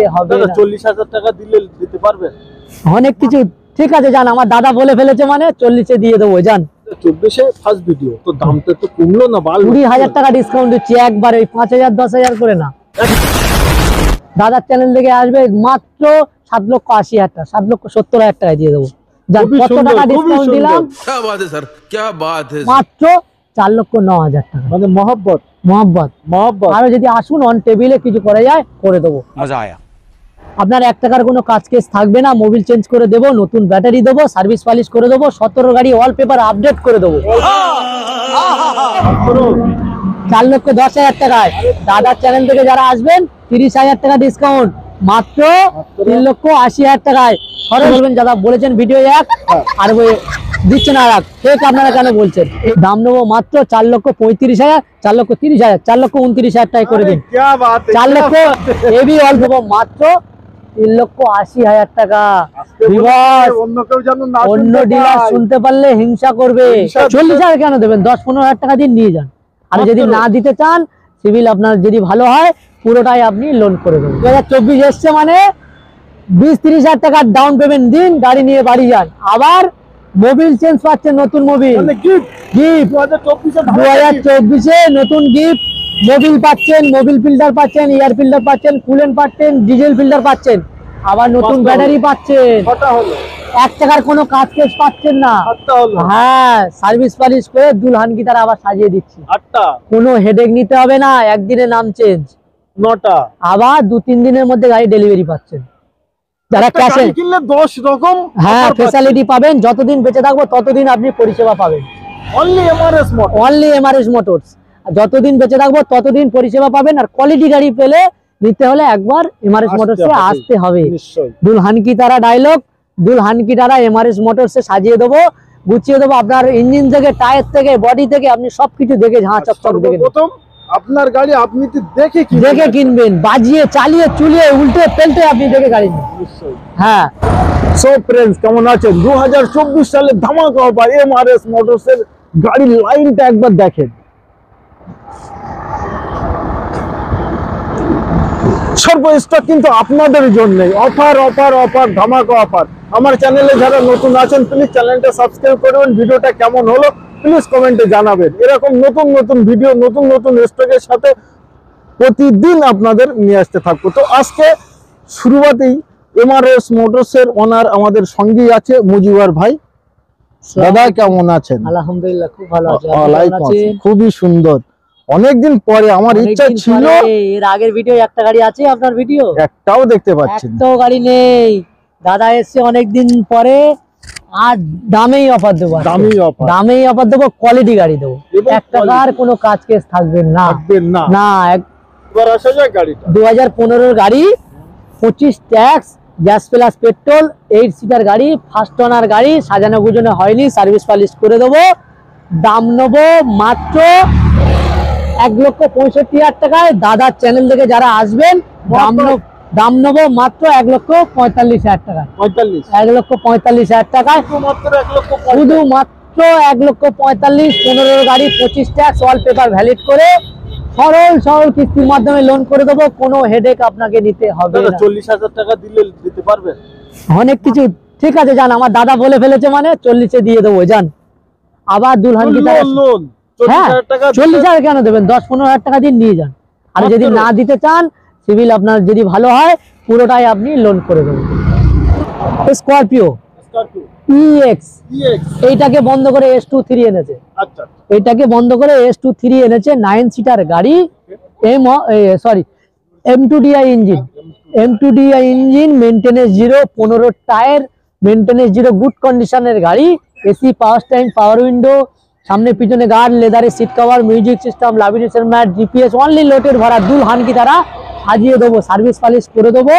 নিতে হবে না। 40,000 টাকা দিলে দিতে পারবেন অনেক কিছু ঠিক আছে যান, আমার দাদা বলে ফেলেছে মানে 40-এ দিয়ে দেবো যান। 24-এ ফার্স্ট ভিডিও তো দামটা একটু কমলো না? 20,000 টাকা ডিসকাউন্ট দিচ্ছি একবারে, 5,000 10,000 করে না। দাদার চ্যানেল থেকে আসবে মাত্র 7,80,000 টাকা, 7,70,000 টাকায় দিয়ে দেবো। কত টাকা ডিসকাউন্ট দিলাম? क्या बात है सर, क्या बात है। মাত্র 4,09,000 টাকা। মানে মহব্বত আরো যদি আসুন অন টেবিলে কিছু করা যায় করে দেবো। मजा आया। আপনার 1 টাকার কোনো কাজ কেস থাকবে না, মোবিল চেঞ্জ করে দেবো, নতুন ব্যাটারি দেবো, সার্ভিস পলিশ করে দেবো, 17 গাড়ি ওয়ালপেপার আপডেট করে দেবো। 4,10,000 টাকায় দাদার চ্যানেল থেকে যারা আসবেন 30,000 টাকা ডিসকাউন্ট, মাত্র 3,80,000 টাকায়। সরে বলবেন দাদা বলেছেন ভিডিও এক আর দিচ্ছেন আর এক, ঠিক আপনারা কেন বলছেন? দাম নেবো মাত্র 4,35,000, 4,30,000, 4,29,000 টাকা করে দিন। 4 লক্ষ এবি অল্প মাত্র 3,80,000 টাকা। অন্য ডিলার শুনতে পারলে হিংসা করবে। 40,000 কেন দেবেন? 10-15,000 টাকা দিন নিয়ে যান। আর যদি না দিতে চান, সিভিল আপনার যদি ভালো হয় পুরোটাই আপনি লোন করে দেবেন। 2024 এসছে মানে 20-30,000 টাকা ডাউন পেমেন্ট দিন, গাড়ি নিয়ে বাড়ি যান। আবার মোবিল চেঞ্জ পাচ্ছেন, নতুন মোবিল গিফট 2024-এ নতুন গিফট মোবিল পাচ্ছেন, মোবিল ফিল্টার পাচ্ছেন, এয়ার ফিল্টার পাচ্ছেন, কুলেন্ট পাচ্ছেন, ডিজেল ফিল্টার পাচ্ছেন, আবার নতুন ব্যাটারি পাচ্ছেন। 1 টাকার কোনো কাজ কেস পাচ্ছেন না। হ্যাঁ, সার্ভিস পলিশ করে দুলহান কি তারা আবার সাজিয়ে দিচ্ছি। কোনো হেডেক নিতে হবে না, একদিনে নাম চেঞ্জ, 9টা আবার 2-3 দিনের মধ্যে গাড়ি ডেলিভারি পাচ্ছেন। যারা ক্যাশে কিনলে 10 রকম হ্যাঁ ফ্যাসিলিটি পাবেন, যতদিন বেঁচে থাকবো ততদিন আপনি পরিষেবা পাবেন। অনলি এমআরএস মোটরস, যতদিন বেঁচে থাকবো ততদিন পরিষেবা পাবেন। আর কোয়ালিটি গাড়ি পেলে নিতে হলে একবার এমআরএস মোটরসে আসতে হবে। দুলহান কি তারা ডায়লগ, দুলহান কি তারা এমআরএস মোটরসে সাজিয়ে দেবো, গুছিয়ে দেবো। আপনার ইঞ্জিন থেকে, টায়ার থেকে, বডি থেকে আপনি সবকিছু দেখে ঝাঁ চকচক দেখে আপনার গাড়ি আপনি দেখে কিনবেন, বাজিয়ে চালিয়ে চুলিয়ে উল্টে পেল্টে আপনি দেখে গাড়ি নিন। হ্যাঁ, সো ফ্রেন্ডস কেমন আছেন? 2024 সালে ধামাকা অফার এমআরএস মোটরস এর গাড়ির লাইনটা একবার দেখেন। সর্ব স্টক কিন্তু আপনাদের জন্য অফার অফার অফার ধামাকা অফার। আমার চ্যানেলে যারা নতুন আছেন প্লিজ চ্যানেলটা সাবস্ক্রাইব করবেন। ভিডিওটা কেমন হলো প্লিজ কমেন্টে জানাবেন। এরকম নতুন নতুন ভিডিও, নতুন নতুন স্টকের সাথে প্রতিদিন আপনাদের নিয়ে আসতে থাকবো। তো আজকে শুরুতেই এমআরএস মোটরস এর ওনার আমাদের সঙ্গেই আছে মুজিবর ভাই। দাদা কেমন আছেন? আলহামদুলিল্লাহ খুব ভালো আছি। খুবই সুন্দর। অনেকদিন পরে আমার ইচ্ছা ছিল, এর আগের ভিডিও একটা গাড়ি আছে, আপনার ভিডিও একটাও দেখতে পাচ্ছি না, একটাও গাড়ি নেই। দাদা এসছে অনেকদিন পরে, আর দামেই অফার দেবো, দামেই অফার দেবো, কোয়ালিটি গাড়ি দেবো, 1 টাকার কোনো কাজ কেস থাকবে না। না, 2015 গাড়ি, 25 tax, gas plus petrol, 8 seater গাড়ি, ফার্স্ট ওনার গাড়ি, সাজানো গুজনো হয়নি, সার্ভিস পলিশ করে দেবো। দাম নেবো মাত্র 1,65,000 টাকায়। দাদার চ্যানেল থেকে যারা আসবেন দাম নেবো মাত্র 1,45,000 টাকা, 1,45,000 টাকায়, শুধু মাত্র 1,45,000। 15 গাড়ি, 25 ট্যাক্স, অল পেপার ভ্যালিড করে সরল কিস্তির মাধ্যমে লোন করে দেবো। কোনো হেডেক আপনাকে নিতে হবে না। 40,000 টাকা দিলে দিতে পারবেন। অনেক কিছু ঠিক আছে যান, আমার দাদা বলে ফেলেছে মানে 40-এ দিয়ে দেবো যান। আবার দুলহান কি তারা লোন 40,000 কেন দেবেন? 10-15,000 টাকা দিন নিয়ে যান। আর যদি না দিতে চান, সিভিল আপনার যদি ভালো হয় পুরোটাই আপনি লোন করে দেবেন। স্করপিও EX এইটাকে বন্ধ করে S23 এনেছে। আচ্ছা, এইটাকে বন্ধ করে S23 এনেছে, 9 সিটার গাড়ি, M2DI engine, M2DI engine, maintenance zero, 15 tyre, maintenance zero, good কন্ডিশনের গাড়ি, AC, power steering, power window, সামনে পিছনে গার্ড, লেদারের seat cover, music system, lamination mat, GPS, only লোটের ভরা। দুলহান কি তারা সাজিয়ে দেবো, সার্ভিস পলিশ করে দেবো।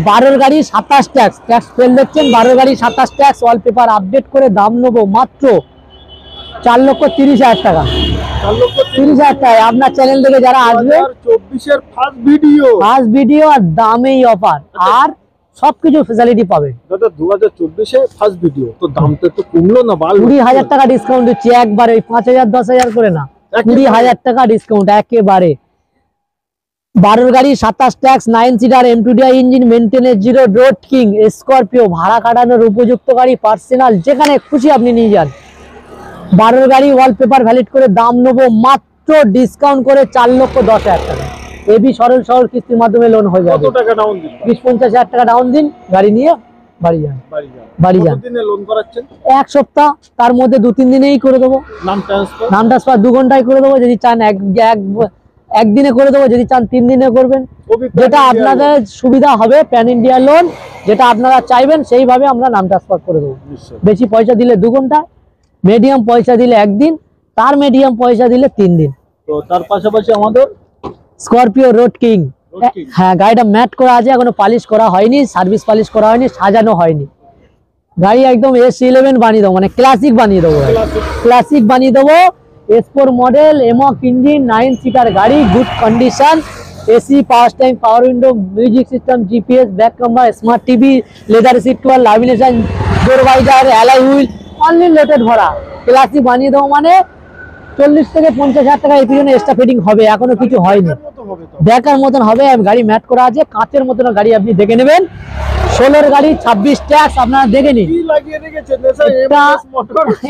12 গাড়ি 27 ট্যাক্স, ট্যাক্স ফেল দেখছেন, 12 গাড়ি 27 ট্যাক্স, ওয়ালপেপার আপডেট করে দাম নেবো মাত্র 4,30,000 টাকা, 4,30,000 টাকা। আপনার চ্যানেল থেকে যারা আসবে 2024 এর ফার্স্ট ভিডিও আর দামেই অফার, আর সবকিছু ফ্যাসিলিটি পাবেন। দাদা 2024 এ ফার্স্ট ভিডিও তো দামটা একটু কমলো না? 20,000 টাকা ডিসকাউন্ট দিচ্ছি একবারে, 5,000 10,000 করে না, 20,000 টাকা ডিসকাউন্ট একেবারে। 12 গাড়ি 27 tax 9 seater M2DI engine maintenance zero road king Scorpio ভাড়া কাটানোর উপযুক্ত গাড়ি পার্সোনাল যেখানে খুশি আপনি নিয়ে যান। 12 গাড়ি ওয়ালপেপার ভ্যালিড করে দাম নেবো মাত্র ডিসকাউন্ট করে 4,10,000 টাকা। এবি সরল সরল কিস্তির মাধ্যমে লোন হয়ে যাবে। কত টাকা ডাউন দিন? 20-50,000 টাকা ডাউন দিন, গাড়ি নিয়ে বাড়ি যান। বাড়ি যান। কতদিনে লোন করাচ্ছেন? 1 সপ্তাহ, তার মধ্যে 2-3 দিনেই করে দেবো। নাম ট্রান্সফার? নাম ট্রান্সফার 2 ঘন্টায় করে দেবো, যদি চান একদিনে করে দেবো, যদি চান 3 দিনে করবেন, যেটা আপনাদের সুবিধা হবে। প্যান ইন্ডিয়া লোন যেটা আপনারা চাইবেন সেইভাবে আমরা নাম ট্রান্সফার করে দেবো। বেশি পয়সা দিলে 2 ঘন্টা, মিডিয়াম পয়সা দিলে 1 দিন, তার মিডিয়াম পয়সা দিলে 3 দিন। তো তার পাশাপাশি আমাদের স্করপিও রোড কিং, হ্যাঁ গাড়িটা ম্যাট করা আছে, এখনো পালিশ করা হয়নি, সার্ভিস পালিশ করা হয়নি, সাজানো হয়নি। গাড়ি একদম S11 বানিয়ে দেবো, মানে ক্লাসিক বানিয়ে দেবো, ক্লাসিক বানিয়ে দেবো। S4 মডেল এমক ইঞ্জিন 9 সিটার গাড়ি, good condition, AC, power steering, power window, music system, GPS, back camera, smart TV, leather seat cover, lamination, door visor, alloy wheel, unlimited ভরা। ক্লাসিক বানিয়ে দেবো মানে 40 থেকে 50,000 টাকা এর পিছনে এক্সট্রা ফিটিং হবে, এখনো কিছু হয়নি, দেখার মতন হবে। গাড়ি ম্যাট করা আছে, কাঁচের মতন গাড়ি, আপনি দেখে নেবেন। 16 গাড়ি 26 ট্যাক্স, আপনারা দেখে নিন।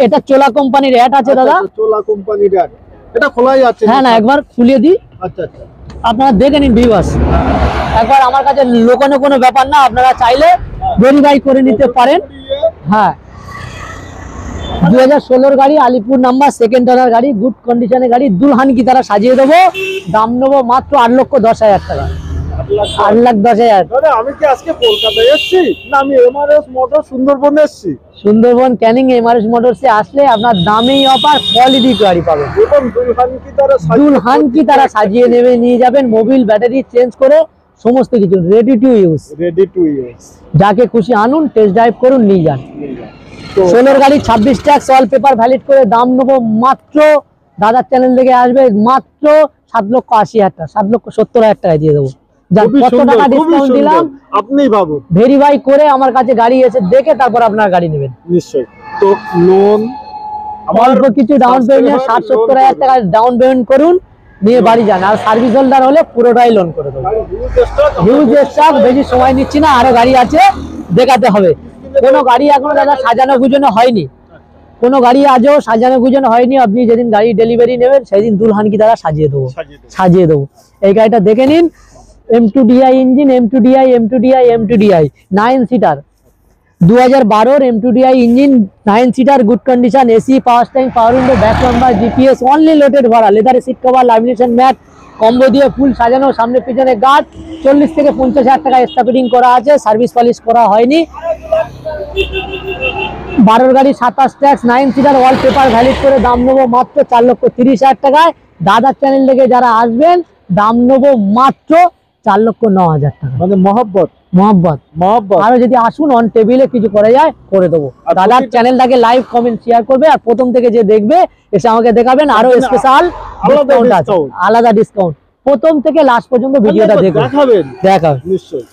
এটা চোলা কোম্পানির অ্যাড আছে দাদা, চোলা কোম্পানির অ্যাড। এটা খোলাই আছে? হ্যাঁ না, একবার খুলিয়ে দিই, আচ্ছা আচ্ছা, আপনারা দেখে নিন ভিউয়ার্স। একবার আমার কাছে লোকানো কোনো ব্যাপার না, আপনারা চাইলে ভেরিফাই করে নিতে পারেন। হ্যাঁ 2016 গাড়ি, আলিপুর নাম্বার, সেকেন্ড ওনার গাড়ি, গুড কন্ডিশনের গাড়ি, দুলহান কি তারা সাজিয়ে দেবো। দাম নেবো মাত্র 8,10,000 টাকা। 8,10,000। দাদা আমি কি আজকে কলকাতায় এসেছি না আমি এমআরএস মোটর সুন্দরবনে এসেছি? সুন্দরবন ক্যানিং এমআরএস মোটরসে আসলে আপনার দামেই অফার, কোয়ালিটি গাড়ি পাবেন। এবং দুলহান কি তারা সাজিয়ে নেবে, নিয়ে যাবেন, মোবিল ব্যাটারি চেঞ্জ করে সমস্ত কিছু ready to use. Ready to use, যাকে খুশি আনুন, টেস্ট ড্রাইভ করুন, নিয়ে যান। 16 গাড়ি 26 ট্যাক্স অল পেপার ভ্যালিড করে দাম নেবো মাত্র, দাদার চ্যানেল থেকে আসবে মাত্র 7,80,000 টাকা, 7,70,000 টাকায় দিয়ে দেবো। কত টাকা ডিসকাউন্ট দিলাম আপনি ভাবুন। ভেরিফাই করে আমার কাছে গাড়ি এসে দেখে তারপর আপনার গাড়ি নেবেন। নিশ্চয়ই। তো লোন অল্প কিছু ডাউন পেমেন্ট, 60-70,000 টাকা ডাউন পেমেন্ট করুন, নিয়ে বাড়ি যান। আর সার্ভিস হোল্ডার হলে পুরোটাই লোন করে দেবো। হিউজ স্টক, বেশি সময় নিচ্ছি না, আরো গাড়ি আছে দেখাতে হবে। কোনো গাড়ি এখনো দাদা সাজানো গুজানো হয়নি, কোনো গাড়ি আজও সাজানো গুজানো হয়নি। আপনি যেদিন গাড়ি ডেলিভারি নেবেন সেদিন দুলহান কি তারা সাজিয়ে দেবো। এই গাড়িটা দেখে নিন, M2DI engine, M2DI 9 seater, 2012 M2DI engine 9 seater, good condition, AC, power steering, power window, back camera, GPS, only loaded ভরা, leather seat cover, lamination mat, combo দিয়ে ফুল সাজানো, সামনে পিছনে গার্ড। 40 থেকে 50,000 টাকা এক্সট্রা ফিটিং করা আছে, সার্ভিস পলিশ করা হয়নি। 12 গাড়ি 27 ট্যাক্স 9 সিটার ওয়াল পেপার ভ্যালিড করে দাম নেবো মাত্র 4,30,000 টাকায়। দাদার চ্যানেল থেকে যারা আসবেন দাম নেবো মাত্র 4,09,000 টাকা। মানে মহব্বত আরো যদি আসুন অন টেবিলে কিছু করে যায় করে দেবো। দাদার চ্যানেলটাকে লাইভ কমেন্ট শেয়ার করবে, আর প্রথম থেকে যে দেখবে এসে আমাকে দেখাবেন, আরো স্পেশাল ডিসকাউন্ট আছে, আলাদা ডিসকাউন্ট। প্রথম থেকে লাস্ট পর্যন্ত ভিডিওটা দেখাবেন। নিশ্চয়ই।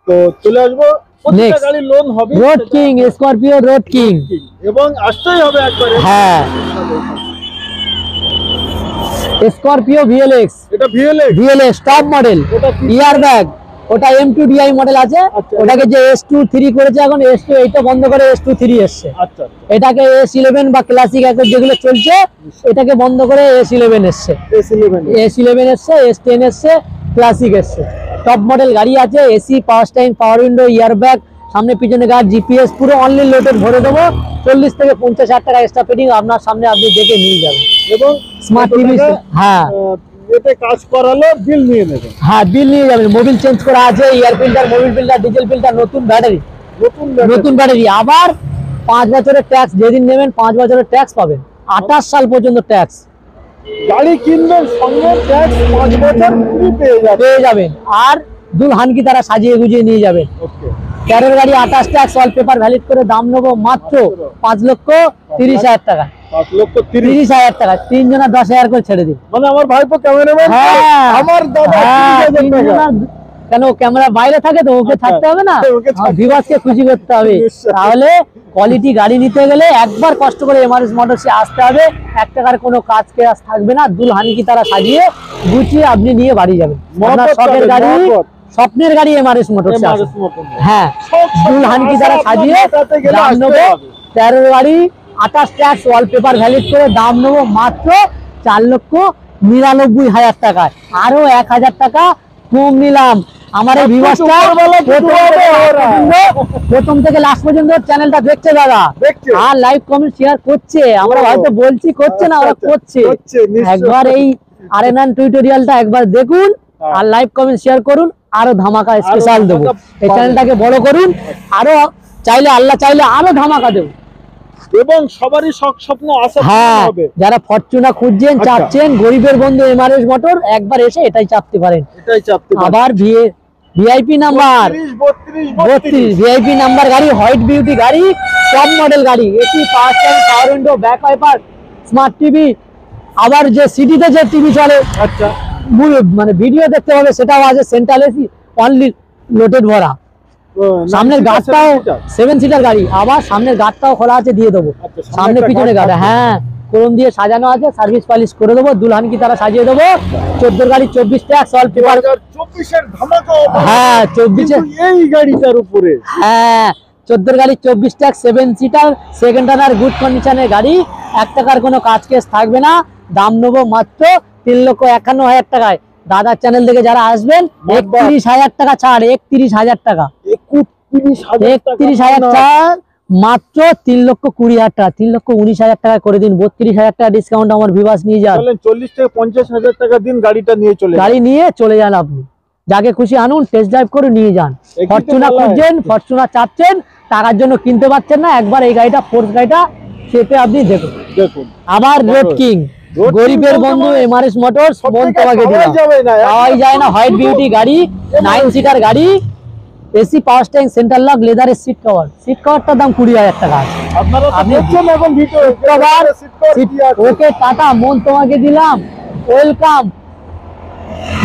তো চলে আসবো, প্রত্যেকটা গাড়ি লোন হবে। Road king, Scorpio road king, এবং আসতেই হবে একবারে। হ্যাঁ স্করপিও VLX, এটা VLX টপ মডেল, ওটা ইয়ার ব্যাগ, ওটা M2DI মডেল আছে। ওটাকে যে S23 করেছে, এখন S28 বন্ধ করে S23 এসছে। আচ্ছা, এটাকে S11 বা ক্লাসিক এখন যেগুলো চলছে এটাকে বন্ধ করে S11 এসছে, S11 এসছে, S10 এসছে, ক্লাসিক এসছে। টপ মডেল গাড়ি আছে, AC, power steering, power window, ইয়ার ব্যাগ, সামনে পিছনে গার্ড, জিপিএস, পুরো অনলি লোডেড ভরে দেবো। 40 থেকে 50,000 টাকা এক্সট্রা ফিটিং আপনার সামনে, আপনি দেখে নিয়ে যাবেন। এবং স্মার্ট টিভি, হ্যাঁ এতে কাজ করালে বিল নিয়ে নেবেন। হ্যাঁ বিল নিয়ে যাবেন। মোবিল চেঞ্জ করা আছে, air filter, Mobil filter, diesel filter, নতুন ব্যাটারি, আবার 5 বছরের ট্যাক্স। যেদিন নেবেন 5 বছরের ট্যাক্স পাবেন, 28 সাল পর্যন্ত ট্যাক্স। গাড়ি কিনবেন সঙ্গে ট্যাক্স 5 বছর ফ্রি পেয়ে যাবেন। আর দুলহান কি তারা সাজিয়ে গুজিয়ে নিয়ে যাবেন। 13 গাড়ি 28 ট্যাক্স অল পেপার ভ্যালিড করে দাম নেবো মাত্র 5,30,000 টাকা। 5,30,000 টাকা, 3 জনা 10,000 করে ছেড়ে দিন। মানে আমার ভাইপো ক্যামেরাম্যান, হ্যাঁ আমার দাদা কেন ক্যামেরা বাইরে থাকে তো ওকে থাকতে হবে না, ওকে থাকতে হবে। ভিউয়ার্সকে খুশি করতে হবে। নিশ্চয়ই। তাহলে কোয়ালিটি গাড়ি নিতে গেলে একবার কষ্ট করে এমআরএস মোটরসে আসতে হবে। 1 টাকার কোনো কাজ কেরাস থাকবে না, দুলহানি কি তারা সাজিয়ে গুছিয়ে আপনি নিয়ে বাড়ি যাবেন। আপনার মহব্বত শখের পাবেন, গাড়ি, মহব্বত। স্বপ্নের গাড়ি এমআরএস মোটরসে আসে। MRS মতন। হ্যাঁ, সব দুলহানি কি তারা আপনার সাজিয়ে মাথাতে গেলে দাম আসতে নেবো হবে। 13 গাড়ি 28 ট্যাক্স ওয়ালপেপার ভ্যালিড করে দাম নেবো মাত্র 4,99,000 টাকায়। আরো 1,000 টাকা কম নিলাম। আমার এই ভিউয়ার্সটা উপরওয়ালা কিছু হবে ওরা। প্রথম থেকে লাস্ট পর্যন্ত চ্যানেলটা দেখছে দাদা, দেখছে। আর লাইক কমেন্ট শেয়ার করছে। আমরা ও। হয়তো বলছি করছে না, ওরা আচ্ছা, করছে। করছে, নিশ্চয়ই। একবার এই আরএনএন টিউটোরিয়ালটা একবার দেখুন হ্যাঁ। আর লাইক কমেন্ট শেয়ার করুন, আরো ধামাকা স্পেশাল দেবো। ধামাকা এই পাবেন। চ্যানেলটাকে বড় করুন, আরো চাইলে আল্লাহ চাইলে আরো ধামাকা দেবো। এবং সবারই শখ স্বপ্ন আশা হ্যাঁ, হবে। যারা ফরচুনা খুঁজছেন, আচ্ছা। চাচ্ছেন, গরিবের বন্ধু এমআরএস মোটর একবার এসে এটাই চাপতে পারেন। এটাই চাপতে পারি। আবার ভিআইপি নাম্বার 32 ভিআইপি নাম্বার গাড়ি, হোয়াইট বিউটি গাড়ি, টপ মডেল গাড়ি, AC, power stand, power window, back wiper, smart TV. আবার যে সিটিতে যে টিভি চলে আচ্ছা, মানে ভিডিও দেখতে হবে সেটাও আছে, সেন্ট্রাল এসি, অনলি লোডেড ভরা। সামনের গার্ডটাও 7 সিটার গাড়ি, আবার সামনের গার্ডটাও খোলা আছে, দিয়ে দেবো। আচ্ছা, সামনে সামনে একটা পিছনে guard গার্ড, থাকবে। হ্যাঁ, ক্রোম দিয়ে সাজানো আছে, সার্ভিস পালিশ করে দেবো, দুলহান কি তারা সাজিয়ে দেবো। 14 গাড়ি 24 ট্যাক্স অল পেপার। 2024 ধামাকা offer। হ্যাঁ, 24 কিন্তু এই গাড়িটার উপরে হ্যাঁ, 14 গাড়ি 24 ট্যাক্স 7 সিটার সেকেন্ড ওনার গুড কন্ডিশনের গাড়ি। 1 টাকার কোনো কাজ কেস থাকবে না, দাম নেবো মাত্র 3,51,000 টাকায়। দাদার চ্যানেল থেকে যারা আসবেন 31,000 টাকা ছাড়, 31,000 টাকা, 31,000 টাকা মাত্র, 3,20,000 টাকা, 3,19,000 টাকা করে দিন। 32,000 টাকা ডিসকাউন্ট আমার ভিউয়ার্স নিয়ে যান। চলেন 40 থেকে 50,000 টাকা দিন, গাড়িটা নিয়ে চলে যান। গাড়ি নিয়ে চলে যান, আপনি যাকে খুশি আনুন, টেস্ট ড্রাইভ করে নিয়ে যান। একই তো ফরচুনা বলা খুঁজছেন, হচ্ছে। ফরচুনা চাচ্ছেন, টাকার জন্য কিনতে পারছেন না, একবার এই গাড়িটা ফোর্স গাড়িটা চেপে আপনি দেখুন। দেখুন আবার রোড কিং, রোড কিং গরিবের বলতে বন্ধু মানে এমআরএস মোটরস, সব মন থেকে তোমাকে পাওয়াই দিলাম। যাবে না, পাওয়াই যায় না, হোয়াইট বিউটি গাড়ি, 9 সিটার গাড়ি, AC, power steering, centre lock, লেদারের সিট কভার। সিট কভারটার দাম 20,000 টাকা আছে। আপনারা তো আপনি দেখছেন এখন video cover, seat cover seat, কি আছে। ওকে টাটা, মন তোমাকে দিলাম, ওয়েলকাম।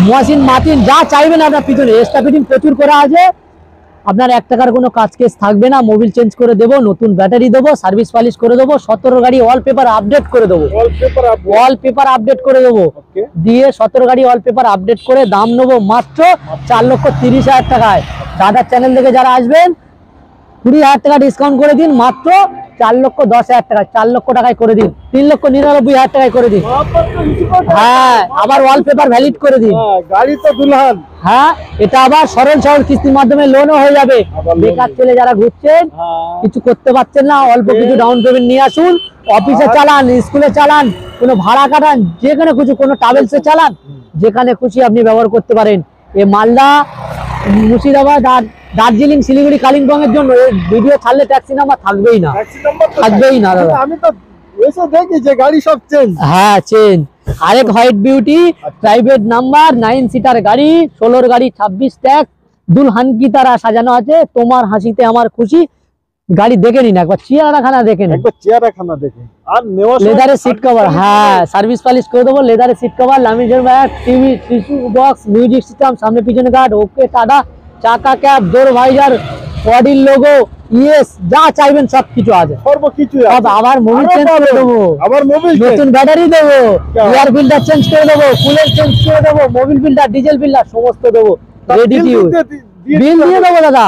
মহাসিন মার্টিন যা চাইবেন আপনার পিছনে, এক্সট্রা ফিটিং প্রচুর করা আছে। আপনার 1 টাকার কোনো কাজ কেস থাকবে না, মোবিল চেঞ্জ করে দেবো, নতুন ব্যাটারি দেবো, সার্ভিস পালিশ করে দেবো, 17 গাড়ি ওয়ালপেপার আপডেট করে দেবো, ওয়ালপেপার আপনি ওয়ালপেপার আপডেট করে দেবো, ওকে দিয়ে 17 গাড়ি ওয়ালপেপার আপডেট করে দাম নেবো মাত্র 4,30,000 টাকায়। দাদার চ্যানেল থেকে যারা আসবেন 20,000 টাকা ডিসকাউন্ট করে দিন, মাত্র 4,10,000 টাকা, 4 লক্ষ টাকায় করে দিন, 3,99,000 টাকায় করে দিন। হ্যাঁ, আবার ওয়ালপেপার ভ্যালিড করে দিন। গাড়ি তো দুলহান। হ্যাঁ, এটা আবার সরল কিস্তির মাধ্যমে লোনও হয়ে যাবে। আবার loan বেকার ছেলে যারা ঘুরছেন, কিছু করতে পারছেন না, অল্প কিছু ডাউন পেমেন্ট নিয়ে আসুন, অফিসে চালান, স্কুলে চালান, কোনো ভাড়া কাটান, যেখানে খুশি, কোনো ট্রাভেলসে চালান, যেখানে খুশি আপনি ব্যবহার করতে পারেন। এই মালদা, মুর্শিদাবাদ আর দার্জিলিং, শিলিগুড়ি, কালিম্পং এর জন্য এই ভিডিও ছাড়লে ট্যাক্সি নাম্বার থাকবেই না, ট্যাক্সি নাম্বার তো থাকবেই না দাদা। আমি তো এসে দেখি যে গাড়ি সব চেঞ্জ। হ্যাঁ, চেন। আরেক white beauty private number 9 seater গাড়ি, 16 গাড়ি 26 ট্যাক্স, দুলহান কি তারা সাজানো আছে। তোমার হাসিতে আমার খুশি। গাড়ি দেখে নিন একবার, চেয়ারখানা দেখে নিন, একবার চেয়ারখানা দেখে। আর নেওয়া লেদারের সিট কভার, হ্যাঁ, সার্ভিস পালিশ করে দেবো, লেদারের seat cover, lamination bag, TV, tissue box, music system, সামনে পিছনে গার্ড, ওকে টাটা, চাকা ক্যাপ, ডোর ভাইজার, বডির লোগো, ইএস, যা চাইবেন সব কিছু আছে। সর্বকিছু সব আবার মোবিল চেঞ্জ করে দেবো, আবার মোবিল নতুন ব্যাটারি দেবো, क्या? এয়ার ফিল্টার চেঞ্জ করে দেবো, কুলার চেঞ্জ করে দেবো, মোবিল ফিল্টার, ডিজেল ফিল্টার সমস্ত দেবো, রেডি টু ইউজ। বিল দিয়ে দেবো দাদা,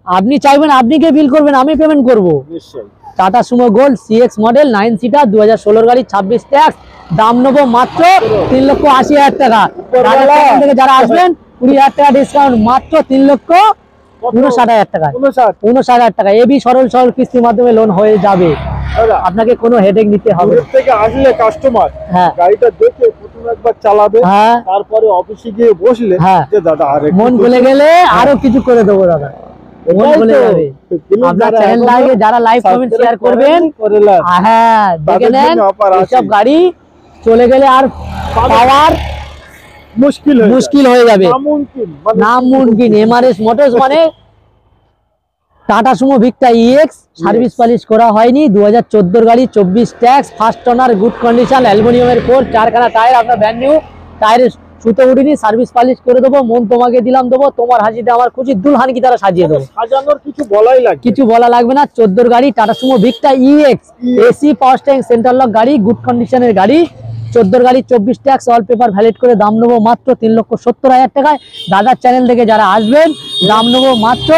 আপনি চাইবেন আপনি কে বিল করবেন, আমি পেমেন্ট করবো। নিশ্চয়ই। Tata Sumo gold CX model 9 seater 2016 গাড়ি 26 ট্যাক্স, দাম নেবো মাত্র 3,80,000 টাকা। দাদার চ্যানেল থেকে যারা আসবেন 20,000 টাকা ডিসকাউন্ট, মাত্র 3,59,000 টাকা, 59,000 টাকা। এবি সরল কিস্তির মাধ্যমে লোন হয়ে যাবে, দাদা, আপনাকে কোনো হেডেক নিতে হবে। দূর থেকে আসলে কাস্টমার হ্যাঁ, গাড়িটা দেখে প্রথম একবার চালাবে, হ্যাঁ, তারপরে অফিসে গিয়ে বসলে হ্যাঁ। যে দাদা আরে মন খুলে গেলে আরো কিছু করে দেবো দাদা, মন খুলে যাবে। আপনার চ্যানেল লাগে যারা লাইভ কমেন্ট শেয়ার করবেন, হ্যাঁ, দেখে তাদের নেন জন্য offer আছে। এইসব গাড়ি চলে গেলে আর পাওয়ার মুশকিল হয়ে যাবে, নামুমকিন। এমআরএস মোটরস মানে tata Sumo Victa EX, service polish করা হয়নি, 2014 গাড়ি 24 tax, first owner, good condition, অ্যালুমিনিয়ামের কোর, 4খানা টায়ার, আপনার ব্র্যান্ড নিউ টায়ারের সুতো উঠিনি, সার্ভিস পালিশ করে দেবো, মন তোমাকে দিলাম দেবো, তোমার হাসিতে আমার খুশি, দুলহান কি তারা সাজিয়ে দেবো। সাজানোর কিছু বলাই লাগে, কিছু বলা লাগবে না। 14 গাড়ি Tata Sumo Victa EX AC power steering centre lock গাড়ি, গুড কন্ডিশনের গাড়ি। 14 গাড়ি 24 ট্যাক্স অল পেপার ভ্যালিড করে দাম নেবো মাত্র 3,70,000 টাকায়। দাদার চ্যানেল থেকে যারা আসবেন দাম নেবো মাত্র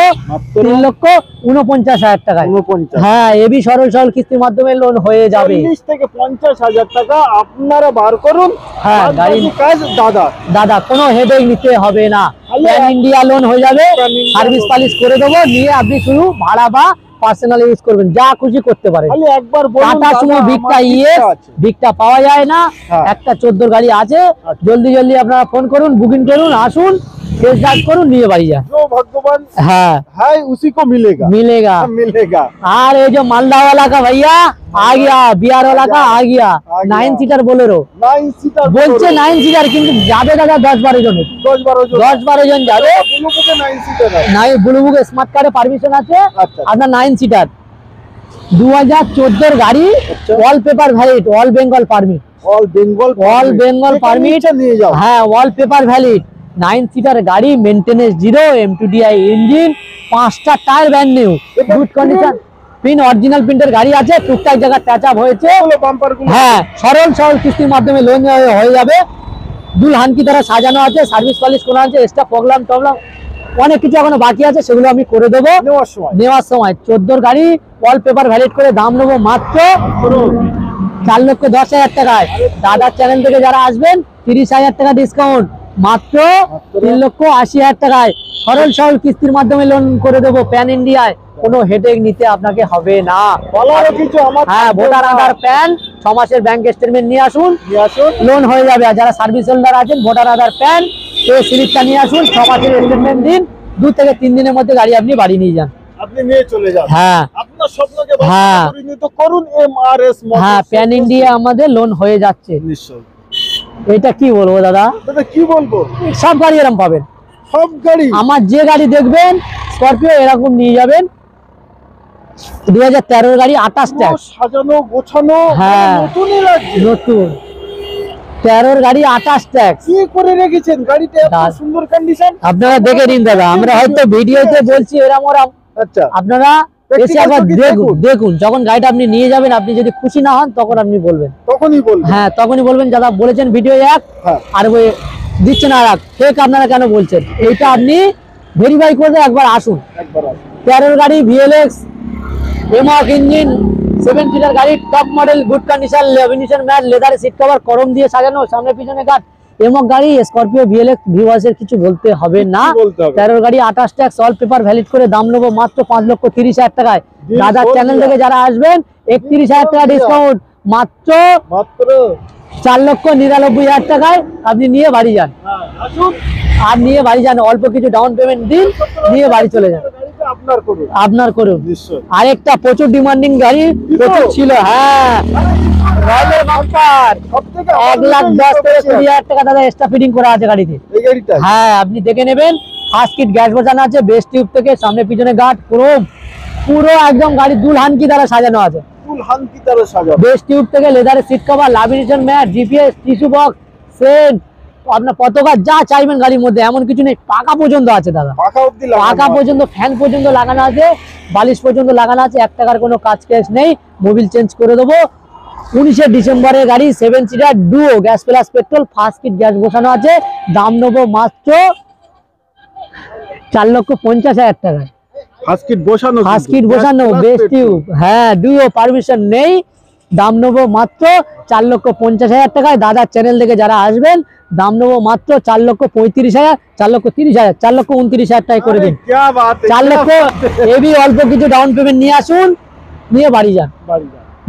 3,49,000 টাকায়। 49। হ্যাঁ, এবি সরল সরল কিস্তির মাধ্যমে লোন হয়ে যাবে। 40 থেকে 50,000 টাকা আপনারা বার করুন। হ্যাঁ, গাড়ি কাজ দাদা কোনো হেডেক নিতে হবে না, প্যান ইন্ডিয়া লোন হয়ে যাবে, সার্ভিস পালিশ করে দেবো, নিয়ে আপনি শুধু ভাড়া বা পার্সোনাল ইউজ করবেন, যা খুশি করতে পারেন। খালি একবার বলুন tata Sumo Victa EX, Victa পাওয়া যায় না, হ্যাঁ। একটা 14 গাড়ি আছে, জলদি জলদি আপনারা ফোন করুন, বুকিং করুন, আসুন, টেস্ট ড্রাইভ করুন, নিয়ে বাড়ি যান। जो भगवान হ্যাঁ, है उसी को मिलेगा मिलेगा। मिलेगा। আর এই যে মালদা वाला का भैया आ गया, बिहार वाला का आ गया, गया। 9 सीटर बोलेरो 9 सीटर বলছে 9 सीटर, কিন্তু যাবে দাদা 10-12 জন, 10-12 জন 10-12 জন যাবে। বুলু বুকে 9 সিটার আছে। নাই ব্লু বুক স্মার্ট কার্ডে পারমিশন আছে, আচ্ছা। আপনার 9 সিটার 2014 গাড়ি, all paper valid, all Bengal permit, all Bengal permit নিয়ে যাও। হ্যাঁ, অল পেপার ভ্যালিড, 9 সিটার গাড়ি, মেইনটেনেন্স জিরো, M2DI ইঞ্জিন, 5টা tyre brand new, good condition, pin original প্রিন্টের গাড়ি আছে, টুকটাক জায়গা টাচ আপ হয়েছে। বাম্পার গুলো হ্যাঁ, সরল সরল কিস্তির মাধ্যমে লোন হয়ে যাবে, দুলহান কি তারা সাজানো আছে, সার্ভিস পালিশ করা আছে, এক্সট্রা প্রবলেম টবলেম অনেক কিছু এখনো বাকি আছে, সেগুলো আমি করে দেবো নেওয়ার সময়। 14 গাড়ি অল পেপার ভ্যালিড করে দাম নেবো মাত্র 4,10,000 টাকায়। দাদার চ্যানেল থেকে যারা আসবেন 30,000 টাকা ডিসকাউন্ট, মাত্র 3,80,000 টাকায় সরল সরল কিস্তির মাধ্যমে লোন করে দেবো প্যান ইন্ডিয়ায়, কোনো হেডেক নিতে আপনাকে হবে না। বলারও কিছু আমার হ্যাঁ, ভোটার আধার প্যান 6 মাসের ব্যাংক স্টেটমেন্ট নিয়ে আসুন, লোন হয়ে যাবে। আর যারা সার্ভিস হোল্ডার আছেন ভোটার আধার প্যান স্লিপটা নিয়ে আসুন, 6 মাসের স্টেটমেন্ট দিন, 2 থেকে 3 দিনের মধ্যে গাড়ি আপনি বাড়ি নিয়ে যান। আপনি নিয়ে চলে যান। হ্যাঁ আপনার স্বপ্নকে হ্যাঁ। পরিণত করুন। MRS হ্যাঁ, প্যান ইন্ডিয়া আমাদের লোন হয়ে যাচ্ছে। নিশ্চয়। এটা কি বলবো দাদা, দাদা কি বলবো, সব গাড়ি এরকম পাবেন, সব গাড়ি আমার যে গাড়ি দেখবেন স্করপিও এরকম নিয়ে যাবেন। 2013 গাড়ি 28 ট্যাক্স, সাজানো গোছানো, হ্যাঁ। নতুনই লাগছে। নতুন 13 গাড়ি 28 ট্যাক্স। কি করে রেখেছেন গাড়িটা, এত দাদা। সুন্দর কন্ডিশন। আপনারা দেখে নিন দাদা, আমরা হয়তো ভিডিওতে বলছি এরম ওরম, আচ্ছা, আপনারা এসে একবার দেখুন, যখন গাড়িটা আপনি নিয়ে যাবেন, আপনি যদি খুশি না হন তখন আপনি বলবেন, তখনই বলবো। হ্যাঁ তখনই বলবেন দাদা বলেছেন ভিডিও এক, হ্যাঁ। আর ওই দিচ্ছেন আর এক, ঠিক আপনারা কেন বলছেন, এইটা আপনি ভেরিফাই করে একবার আসুন। একবার আসুন। 13 গাড়ি ভিএলএক্স এমক ইঞ্জিন, 7 সিটার গাড়ি, top model, good condition, lamination mat, leather seat cover, chrome দিয়ে সাজানো, সামনে পিছনে গার্ড, এমক গাড়ি, স্করপিও ভিএলএক্স ভিউয়ার্সের কিছু বলতে হবে না। বলতে হবে। 13 গাড়ি 28 ট্যাক্স অল পেপার ভ্যালিড করে দাম নেবো মাত্র 5,30,000 টাকায়। দাদার চ্যানেল থেকে যারা আসবেন 31,000 টাকা ডিসকাউন্ট, মাত্র 4,99,000 টাকায় আপনি নিয়ে বাড়ি যান। হ্যাঁ, আসুন। আর নিয়ে বাড়ি যান, অল্প কিছু ডাউন পেমেন্ট দিন, নিয়ে বাড়ি চলে যান। গাড়িটা আপনার করুন। আপনার করুন। নিশ্চয়। আরেকটা প্রচুর ডিমান্ডিং গাড়ি প্রচুর ছিল, হ্যাঁ, রয়্যাল বাম্পার, সবথেকে 1,10,000 থেকে 20,000 টাকা দাদা এক্সট্রা ফিটিং করা আছে গাড়িতে। এই গাড়িটা হ্যাঁ, আপনি দেখে নেবেন, ফার্স্ট কিট গ্যাস বসানো আছে, বেস টিউব থেকে সামনে পিছনে গার্ড, পুরো একদম গাড়ি দুলহান কি দ্বারা সাজানো আছে। ফুল হানকি তারা সাজানো। বেস টিউব থেকে লেদারের seat cover, lamination mat, GPS, tissue box, set, আপনার পতাকা যা চাইবেন গাড়ির মধ্যে, এমন কিছু নেই, পাকা পর্যন্ত আছে দাদা, পাকা অবধি লাগানো পাকা আছে। পর্যন্ত, ফ্যান পর্যন্ত লাগানো আছে, বালিশ পর্যন্ত লাগানো আছে, 1 টাকার কোনো কাজ কেস নেই, মোবিল চেঞ্জ করে দেবো। 19শে ডিসেম্বরের গাড়ি, 7 seater duo, gas plus petrol, first kit gas বসানো আছে, দাম নেবো মাত্র 4,50,000 টাকায়। ফার্স্ট কিট বসানো, ফার্স্ট কিট বসানো, বেস টিউব, হ্যাঁ, ডুও, পারমিশন নেই, দাম নেবো মাত্র 4,50,000 টাকায়। দাদার চ্যানেল থেকে যারা আসবেন দাম নেবো মাত্র 4,35,000, 4,30,000, 4,29,000 টাকায় করে দিন। 4 লক্ষ এবি অল্প কিছু ডাউন পেমেন্ট নিয়ে আসুন, নিয়ে বাড়ি যান।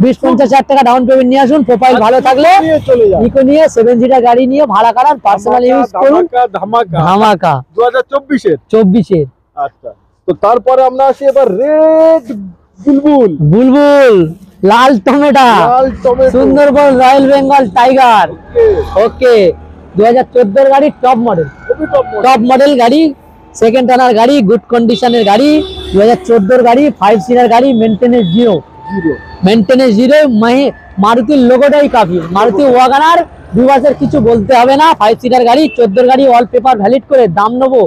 20-50,000 টাকা ডাউন পেমেন্ট নিয়ে আসুন, প্রোফাইল ভালো থাকলে চলে যান। ইকো নিয়ে 7 সিটার গাড়ি নিয়ে ভাড়া করান, পার্সোনাল ইউজ করুন, ধামাকা ধামাকা 2024 এর। 24-এর। আচ্ছা, তো তারপরে আমরা আসি এবার রেড বুলবুল, বুলবুল, লাল টমেটো, লাল tomato, Sundarban royal Bengal tiger, okay 2014 গাড়ি, টপ মডেল, খুবই টপ মডেল। টপ মডেল গাড়ি, সেকেন্ড টানার গাড়ি, গুড কন্ডিশনের গাড়ি, 2014 গাড়ি, 5 সিটার গাড়ি, maintenance zero, zero. Maintenance zero, মারুতির লোগোটাই কাফি, মারুতি ওয়াগনার বিবাসের কিছু বলতে হবে না, 5 সিটার গাড়ি 14 গাড়ি অল পেপার ভ্যালিড করে দাম নেবো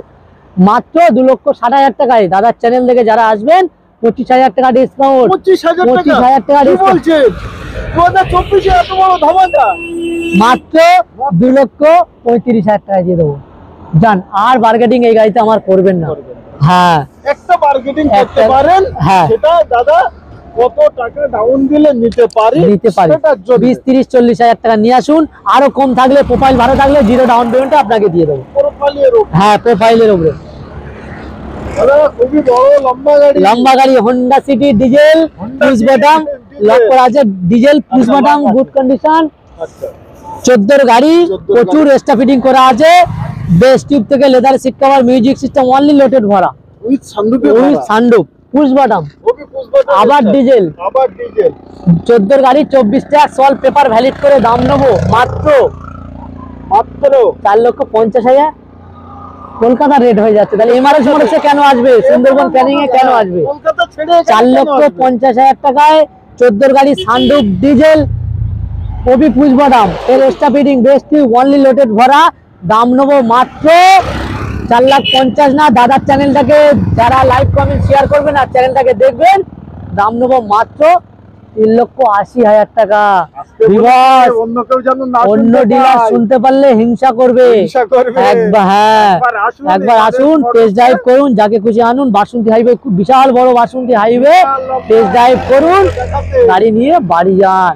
মাত্র 2,60,000 টাকায়। দাদার চ্যানেল থেকে যারা আসবেন 25,000 টাকা ডিসকাউন্ট। 25,000 টাকা 25,000 টাকা কি ডিসকাউন্ট বলছেন? 2024 এত বড় ধামাকা। মাত্র 2,35,000 টাকায় দিয়ে দেবো। জান আর বার্গেটিং এই গাড়িতে আমার করবেন না। হ্যাঁ একটা বার্গেটিং করতে একটা- পারেন, হ্যাঁ। সেটা দাদা কত টাকা ডাউন দিলে নিতে পারি, নিতে পারি। সেটার জন্য 20, 30, 40,000 টাকা নিয়ে আসুন। আরো কম থাকলে, প্রোফাইল ভালো থাকলে 0 ডাউন পেমেন্টে আপনাকে দিয়ে দেবো। প্রোফাইলের উপর। হ্যাঁ প্রোফাইলের উপরে। দাদা খুবই বড় লম্বা গাড়ি। লম্বা গাড়ি Honda city diesel, Honda push City বাটাম diesel। লক করা আছে, ডিজেল পুশ আচ্ছা, বাটাম, lock আছে। গুড কন্ডিশন, আচ্ছা 14 গাড়ি, 14 প্রচুর এক্সট্রা ফিটিং করা আছে। বেস টিউব থেকে leather seat cover, music system only loaded ভরা, উইথ সানরুফে with sunroof, push button, okay পুষবাটা আবার ডিজেল। আবার ডিজেল 14 গাড়ি 24 ট্যাক্স অল পেপার ভ্যালিড করে দাম নেবো মাত্র মাত্র 4,50,000। কলকাতার রেট হয়ে যাচ্ছে, তাহলে এমআরএস মোটরসে কেন আসবে, সুন্দরবন প্ল্যানিং এ কেন আসবে? কলকাতা ছেড়ে এখানে কেন আসবে? 4,50,000 টাকায় 14 গাড়ি সানরুফ ডিজেল ওবি পুশ বাদাম এর extra fitting best only loaded ভরা দাম নেবো মাত্র 4,50,000 না। দাদার চ্যানেলটাকে যারা লাইক কমেন্ট শেয়ার করবেন আর চ্যানেলটাকে দেখবেন, দাম নেবো মাত্র 3,80,000 টাকা। আজকে বলে বিভাস অন্য কেউ যেন না অন্য শুনতে ডিলার পায়। শুনতে পারলে হিংসা করবে। হিংসা করবে। একবার হ্যাঁ একবার আসুন, টেস্ট ড্রাইভ করুন, যাকে খুশি আনুন। বাসন্তী হাইওয়ে খুব বিশাল বড় বাসন্তী হাইওয়ে, টেস্ট ড্রাইভ করুন, গাড়ি নিয়ে বাড়ি যান।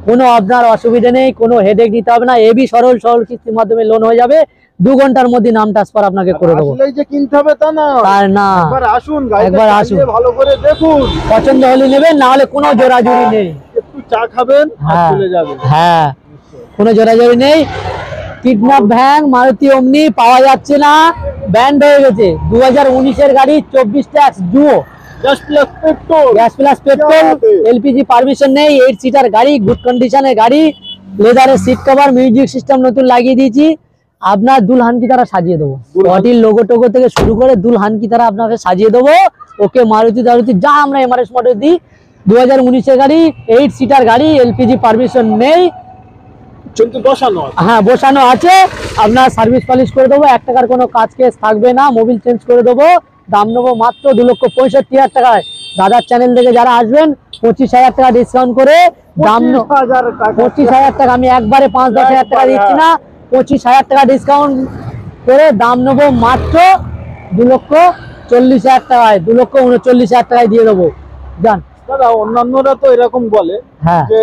কোনো আপনার অসুবিধা নেই, কোনো হেডেক নিতে হবে না। এবি সরল কিস্তির মাধ্যমে লোন হয়ে যাবে, 2 ঘন্টার মধ্যে নাম ট্রান্সফার আপনাকে করে দেবো। আসলেই যে কিনতে হবে তা না, তার না, একবার আসুন, গাড়িটা একবার চালিয়ে আসুন। ভালো করে দেখুন, পছন্দ হলে নেবেন, না হলে কোনো জোরাজুরি নেই। একটু চা খাবেন আর হ্যাঁ চলে যাবেন। হ্যাঁ কোনো জোরাজুরি নেই। কিডন্যাপ ভ্যান মারুতি অমনি পাওয়া যাচ্ছে না, ব্যান্ড হয়ে গেছে। 2019-এর গাড়ি 24 ট্যাক্স জুও, just plus petrol. Gas plus petrol, LPG permission নেই, 8 সিটার গাড়ি, গুড কন্ডিশনের গাড়ি, লেদারের সিট কভার, মিউজিক সিস্টেম নতুন লাগিয়ে দিয়েছি। আপনার দুলহান কি তারা সাজিয়ে দেবো, বডির লোগো টোগো থেকে শুরু করে দুলহান কি তারা আপনাকে সাজিয়ে দেবো। ওকে মারুতি টারুতি যা আমরা এমআরএস মডেল দিই। 2019-এর গাড়ি, 8 সিটার গাড়ি, এলপিজি পারমিশন নেই, কিন্তু বসানো আছে। হ্যাঁ বসানো আছে। আপনার সার্ভিস পলিশ করে দেবো, 1 টাকার কোনো কাজ কেস থাকবে না, মোবিল চেঞ্জ করে দেবো। দাম নেবো মাত্র 2,65,000 টাকায়। দাদার চ্যানেল থেকে যারা আসবেন 25,000 টাকা ডিসকাউন্ট করে দাম 25,000 টাকা। 25,000 টাকা, আমি একবারে 5-10,000 টাকা দিচ্ছি না, 25,000 টাকা ডিসকাউন্ট করে দাম নেবো মাত্র 2,40,000 টাকায়, 2,39,000 টাকায় দিয়ে দেবো। যান। দাদা অন্যান্যরা তো এরকম বলে হ্যাঁ যে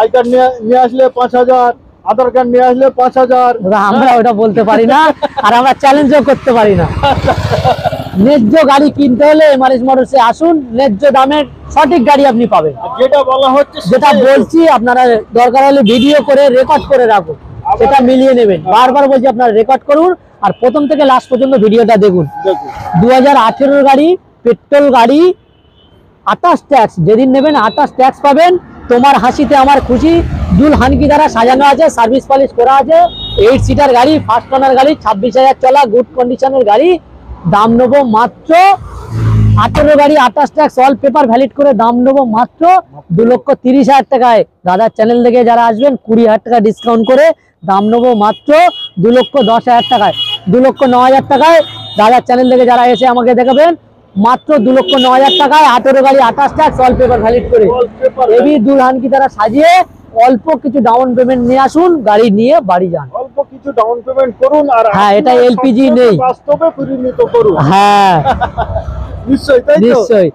আই কার্ড নিয়ে আসলে 5,000, আধার কার্ড নিয়ে আসলে 5,000। আমরা ওটা বলতে পারি না, আর আমরা চ্যালেঞ্জও করতে পারি না। ন্যায্য গাড়ি কিনতে হলে এমআরএস মোটরসে আসুন, ন্যায্য দামের সঠিক গাড়ি আপনি পাবেন। আর যেটা বলা হচ্ছে যেটা সেটাই বলছি আপনারা দরকার হলে ভিডিও করে রেকর্ড করে রাখুন, সেটা মিলিয়ে নেবেন। বারবার বলছি আপনারা রেকর্ড করুন আর প্রথম থেকে লাস্ট পর্যন্ত ভিডিওটা দেখুন। দেখুন। 2018-এর গাড়ি, পেট্রোল গাড়ি, 28 ট্যাক্স, যেদিন নেবেন 28 ট্যাক্স পাবেন। তোমার হাসিতে আমার খুশি, দুলহানকি দ্বারা সাজানো আছে, সার্ভিস পলিশ করা আছে, 8 সিটার গাড়ি, ফার্স্ট ওনার গাড়ি, 26,000 চলা, গুড কন্ডিশনের গাড়ি। দাম নেবো মাত্র 18 গাড়ি, 28 ট্যাক্স অল পেপার ভ্যালিড করে দাম নেবো মাত্র 2,30,000 টাকায়। দাদার চ্যানেল থেকে যারা আসবেন 20,000 টাকা ডিসকাউন্ট করে দাম নেবো মাত্র 2,10,000 টাকায়, 2,09,000 টাকায়। দাদার চ্যানেল থেকে যারা এসে আমাকে দেখাবেন মাত্র 2,09,000 টাকায়, 18 গাড়ি, 28 ট্যাক্স অল পেপার ভ্যালিড করে। Wallpaper এবি দুলহান কি তারা সাজিয়ে অল্প কিছু ডাউন পেমেন্ট নিয়ে আসুন, গাড়ি নিয়ে বাড়ি যান। অল্প কিছু ডাউন পেমেন্ট করুন আর হ্যাঁ, এটা আপনার LPG স্বপ্নকে নেই। বাস্তবে পরিণত করুন। হ্যাঁ নিশ্চয়ই, তাই তো? নিশ্চয়ই।